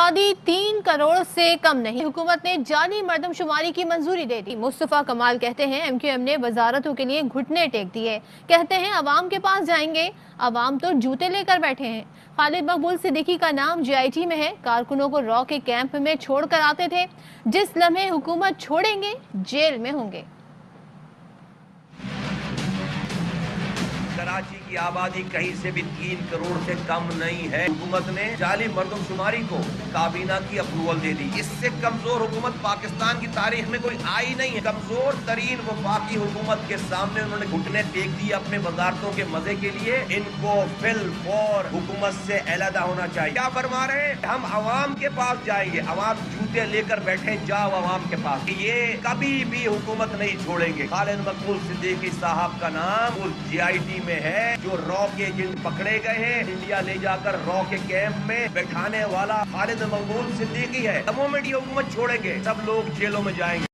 आबादी 3 करोड़ से कम नहीं, हुकूमत ने जाली मर्दमशुमारी की मंजूरी दे दी। मुस्तफा कमाल कहते हैं एमक्यूएम ने वजारतों के लिए घुटने टेक दिए। कहते हैं अवाम के पास जाएंगे, अवाम तो जूते लेकर बैठे हैं। खालिद मकबूल सिद्दीकी का नाम जेआईटी में है। कारकुनों को रॉ के कैंप में छोड़कर आते थे। जिस लम्हे हुकूमत छोड़ेंगे जेल में होंगे। कराची की आबादी कहीं से भी 3 करोड़ से कम नहीं है। हुकूमत ने जाली मर्दमशुमारी को काबीना की अप्रूवल दे दी। इससे कमजोर हुकूमत पाकिस्तान की तारीख में कोई आई नहीं है। कमजोर तरीन वफाकी हुकूमत के सामने उन्होंने घुटने टेक दिए अपने वजारतों के मजे के लिए। इनको फिल फौर हुकूमत से अलहदा होना चाहिए। क्या फरमा रहे हैं? हम अवाम के पास जाएंगे, अवाम जूते लेकर बैठे, जाओ अवाम के पास। ये कभी भी हुकूमत नहीं छोड़ेंगे। खालिद मकबूल सिद्दीकी साहब का नाम उस जीआईटी में है जो रॉ के एजेंट पकड़े गए हैं। इंडिया ले जाकर रॉ के कैंप में बैठाने वाला खालिद मकबूल सिद्दीकी है। द मोमेंट ये हुकूमत छोड़ेंगे सब लोग जेलों में जाएंगे।